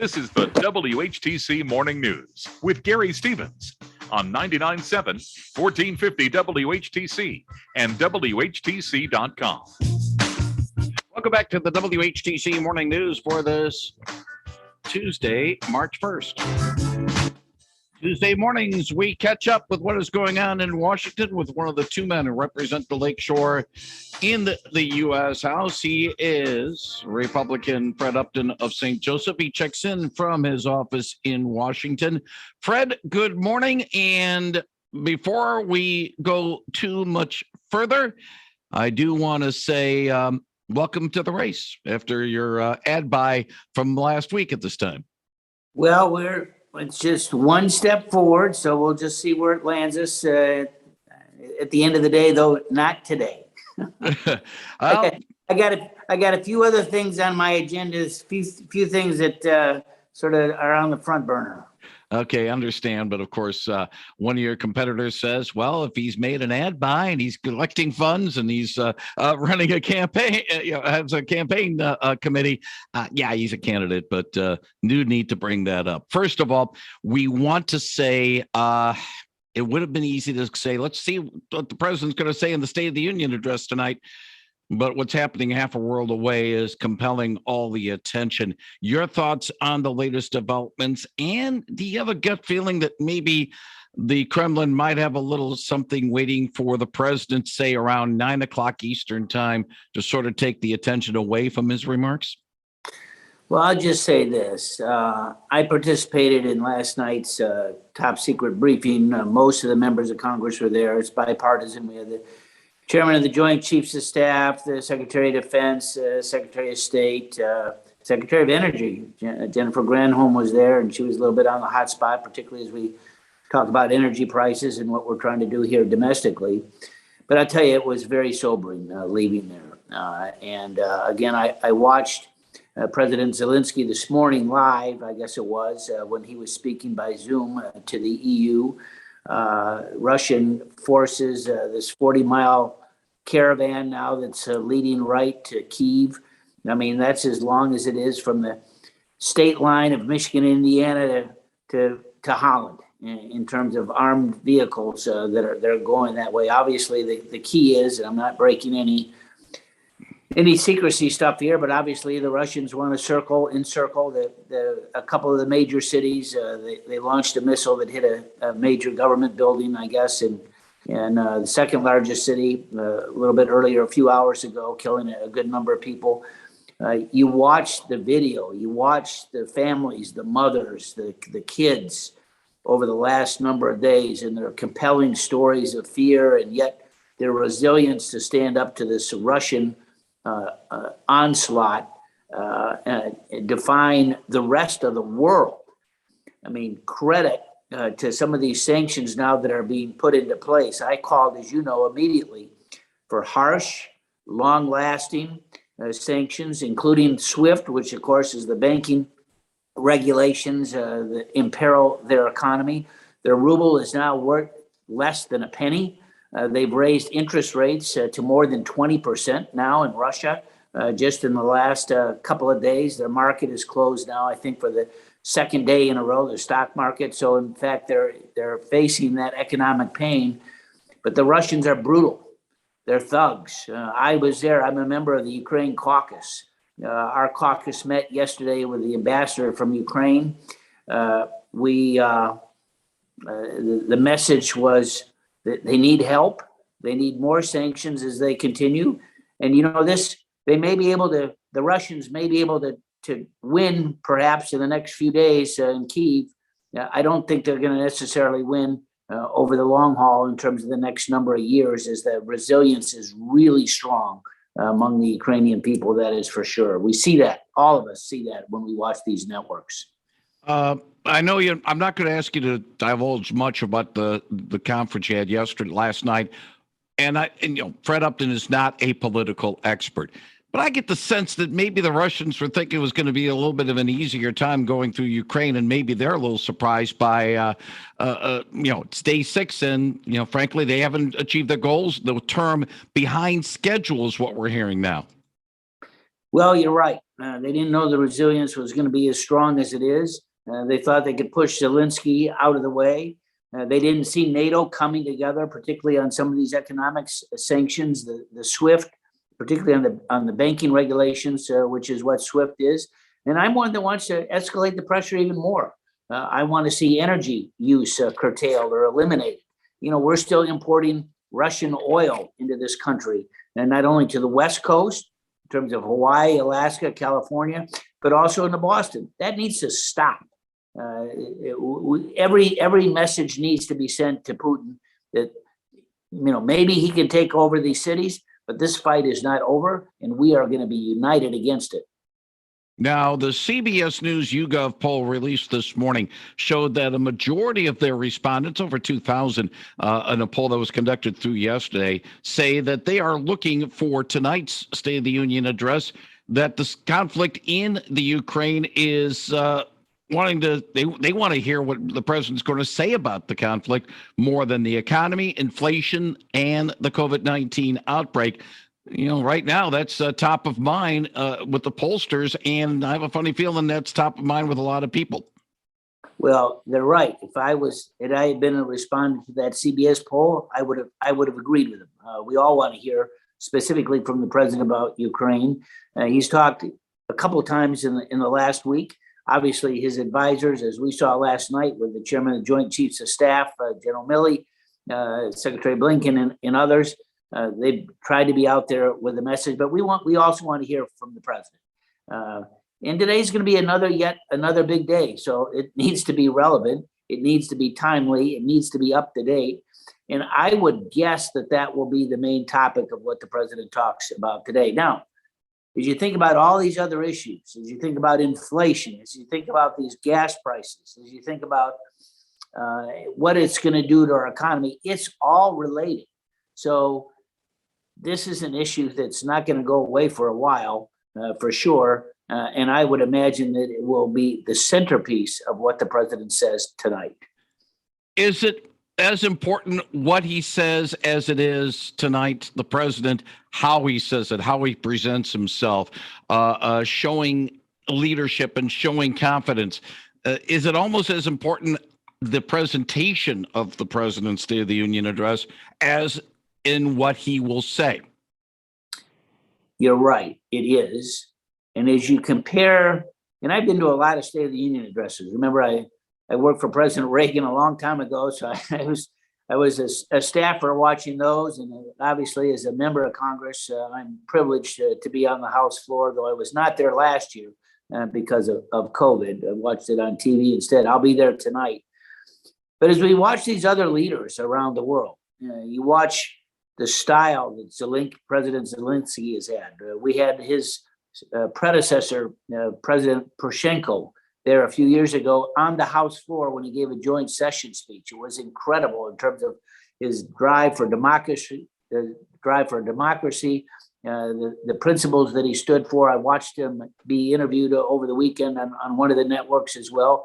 This is the WHTC Morning News with Gary Stevens on 99.7, 1450 WHTC and WHTC.com. Welcome back to the WHTC Morning News for this Tuesday, March 1st. Tuesday mornings, we catch up with what is going on in Washington with one of the two men who represent the Lakeshore in the U.S. House. He is Republican Fred Upton of St. Joseph. He checks in from his office in Washington. Fred, good morning. And before we go too much further, I do want to say welcome to the race after your ad buy from last week at this time. Well, it's just one step forward, so we'll just see where it lands us. At the end of the day, though, not today. I got a few other things on my agenda, few things that sort of are on the front burner. Okay, understand. But of course, one of your competitors says, well, if he's made an ad buy and he's collecting funds and he's running a campaign, has a campaign committee, yeah, he's a candidate, but need to bring that up. First of all, we want to say it would have been easy to say, let's see what the president's going to say in the State of the Union address tonight. But what's happening half a world away is compelling all the attention. Your thoughts on the latest developments, and do you have a gut feeling that maybe the Kremlin might have a little something waiting for the president, say around 9 o'clock Eastern time, to sort of take the attention away from his remarks? Well, I'll just say this. I participated in last night's top secret briefing. Most of the members of Congress were there. It's bipartisan. We had the Chairman of the Joint Chiefs of Staff, the Secretary of Defense, Secretary of State, Secretary of Energy. Jennifer Granholm was there, and she was a little bit on the hot spot, particularly as we talk about energy prices and what we're trying to do here domestically. But I'll tell you, it was very sobering leaving there. Again, I watched President Zelensky this morning live, I guess it was, when he was speaking by Zoom to the EU. Russian forces, this 40-mile caravan now that's leading right to Kyiv. I mean, that's as long as it is from the state line of Michigan, Indiana to Holland in terms of armed vehicles that are going that way. Obviously, the key is, and I'm not breaking any secrecy stuff here, but obviously the Russians want to encircle a couple of the major cities. They launched a missile that hit a major government building, I guess, and the second largest city a little bit earlier, a few hours ago, killing a good number of people. You watch the video, you watch the families, the mothers, the kids over the last number of days, and their compelling stories of fear, and yet their resilience to stand up to this Russian onslaught and define the rest of the world. I mean, credit to some of these sanctions now that are being put into place. I called, as you know, immediately for harsh, long-lasting sanctions, including SWIFT, which of course is the banking regulations that imperil their economy. Their ruble is now worth less than a penny. They've raised interest rates to more than 20% now in Russia. Just in the last couple of days, their market is closed now, I think, for the second day in a row, the stock market. So in fact, they're facing that economic pain. But the Russians are brutal. They're thugs. I was there. I'm a member of the Ukraine caucus. Our caucus met yesterday with the ambassador from Ukraine. The message was that they need help. They need more sanctions as they continue. And the Russians may be able to win perhaps in the next few days in Kyiv. I don't think they're going to necessarily win over the long haul in terms of the next number of years, as the resilience is really strong among the Ukrainian people, that is for sure. We see that. All of us see that when we watch these networks. I know I'm not going to ask you to divulge much about the conference you had last night. And Fred Upton is not a political expert, but I get the sense that maybe the Russians were thinking it was going to be a little bit of an easier time going through Ukraine, and maybe they're a little surprised by, it's day 6, and frankly, they haven't achieved their goals. The term "behind schedule" is what we're hearing now. Well, you're right. They didn't know the resilience was going to be as strong as it is. They thought they could push Zelensky out of the way. They didn't see NATO coming together, particularly on some of these economic sanctions, the SWIFT, particularly on the banking regulations, which is what SWIFT is. And I'm one that wants to escalate the pressure even more. I want to see energy use curtailed or eliminated. We're still importing Russian oil into this country, and not only to the West Coast, in terms of Hawaii, Alaska, California, but also into Boston. That needs to stop. Every message needs to be sent to Putin that maybe he can take over these cities, but this fight is not over, and we are going to be united against it. Now, the CBS News YouGov poll released this morning showed that a majority of their respondents, over 2,000, in a poll that was conducted through yesterday, say that they are looking for tonight's State of the Union address, that the conflict in the Ukraine is they want to hear what the president's going to say about the conflict more than the economy, inflation, and the COVID-19 outbreak. Right now that's top of mind with the pollsters, and I have a funny feeling that's top of mind with a lot of people. Well, they're right. If I had been a respondent to that CBS poll, I would have agreed with them. We all want to hear specifically from the president about Ukraine. He's talked a couple of times in the last week. Obviously, his advisors, as we saw last night with the chairman of the Joint Chiefs of Staff, General Milley, Secretary Blinken, and others. They've tried to be out there with a message, but we also want to hear from the president. And today's going to be yet another big day. So it needs to be relevant. It needs to be timely. It needs to be up to date. And I would guess that will be the main topic of what the president talks about today. Now, as you think about all these other issues, as you think about inflation, as you think about these gas prices, as you think about what it's going to do to our economy, it's all related. So this is an issue that's not going to go away for a while, for sure. And I would imagine that it will be the centerpiece of what the president says tonight. Is it as important what he says as it is tonight, the president, how he says it, how he presents himself, showing leadership and showing confidence? Is it almost as important the presentation of the president's State of the Union address as in what he will say? You're right, it is. And as you compare, and I've been to a lot of State of the Union addresses. Remember, I worked for President Reagan a long time ago, so I was a staffer watching those, and obviously as a member of Congress, I'm privileged to be on the House floor, though I was not there last year because of COVID. I watched it on TV instead. I'll be there tonight. But as we watch these other leaders around the world, you watch the style that President Zelensky has had. We had his predecessor, President Poroshenko, there a few years ago on the House floor when he gave a joint session speech. It was incredible in terms of his drive for democracy, the principles that he stood for. I watched him be interviewed over the weekend on one of the networks as well.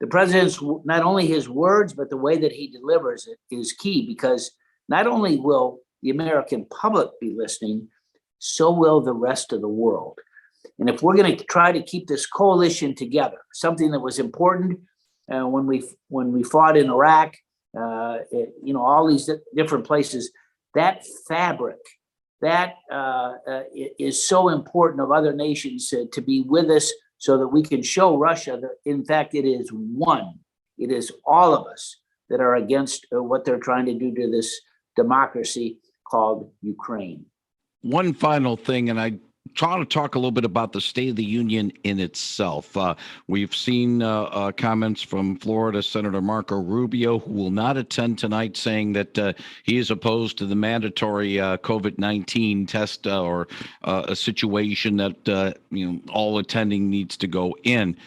The president's, not only his words, but the way that he delivers it is key, because not only will the American public be listening, so will the rest of the world. And if we're going to try to keep this coalition together, something that was important when we fought in Iraq, all these different places, that fabric, that is so important of other nations to be with us so that we can show Russia that, in fact, it is one. It is all of us that are against what they're trying to do to this democracy called Ukraine. One final thing, and I try to talk a little bit about the State of the Union in itself. We've seen comments from Florida Senator Marco Rubio, who will not attend tonight, saying that he is opposed to the mandatory COVID-19 test or a situation that all attending needs to go in.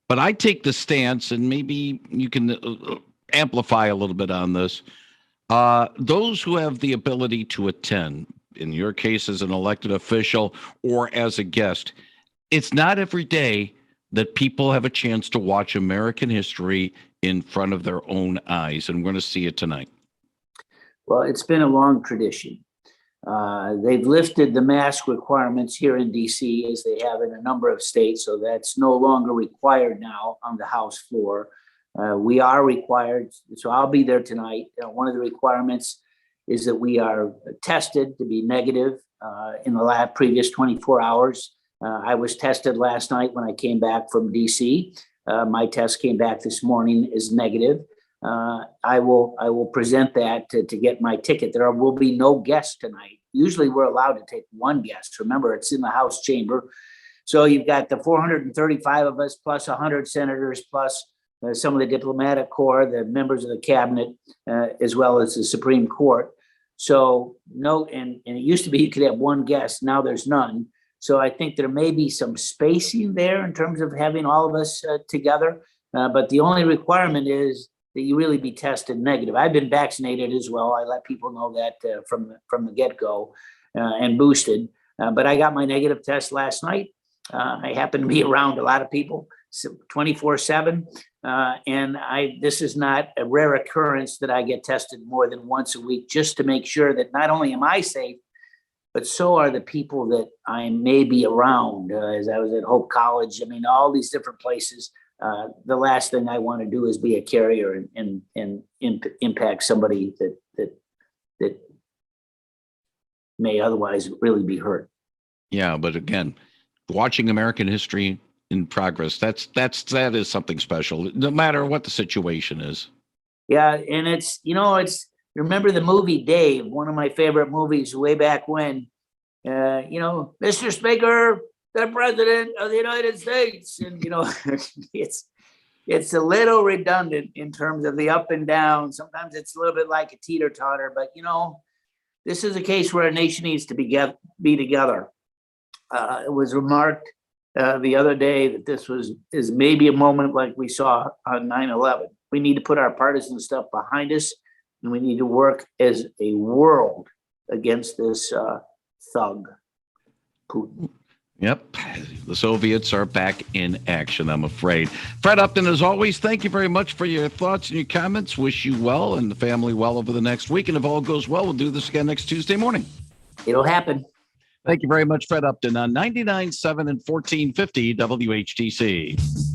But I take the stance, and maybe you can amplify a little bit on this. Those who have the ability to attend, in your case as an elected official or as a guest, it's not every day that people have a chance to watch American history in front of their own eyes, and we're going to see it tonight. Well, it's been a long tradition. They've lifted the mask requirements here in DC as they have in a number of states, so that's no longer required now on the House floor. We are required, so I'll be there tonight. One of the requirements is that we are tested to be negative in the previous 24 hours. I was tested last night when I came back from DC. My test came back this morning as negative. I will present that to get my ticket. There will be no guests tonight. Usually we're allowed to take one guest. Remember, it's in the House chamber. So you've got the 435 of us plus 100 senators plus some of the diplomatic corps, the members of the cabinet, as well as the Supreme Court. So no, and it used to be you could have one guest. Now there's none. So I think there may be some spacing there in terms of having all of us together. But the only requirement is that you really be tested negative. I've been vaccinated as well. I let people know that from the get-go and boosted. But I got my negative test last night. I happen to be around a lot of people 24/7. And this is not a rare occurrence that I get tested more than once a week, just to make sure that not only am I safe, but so are the people that I may be around. As I was at Hope College, I mean, all these different places. The last thing I want to do is be a carrier and impact somebody that may otherwise really be hurt. Yeah, but again, watching American history in progress, that is something special, no matter what the situation is. Yeah, and it's remember the movie Dave, one of my favorite movies way back when. Mr. Speaker, the President of the United States, and it's a little redundant in terms of the up and down. Sometimes it's a little bit like a teeter-totter, but this is a case where a nation needs to be together. It was remarked the other day that this is maybe a moment like we saw on 9/11. We need to put our partisan stuff behind us, and we need to work as a world against this thug, Putin. Yep. The Soviets are back in action, I'm afraid. Fred Upton, as always, thank you very much for your thoughts and your comments. Wish you well and the family well over the next week. And if all goes well, we'll do this again next Tuesday morning. It'll happen. Thank you very much, Fred Upton, on 99.7 and 1450 WHTC.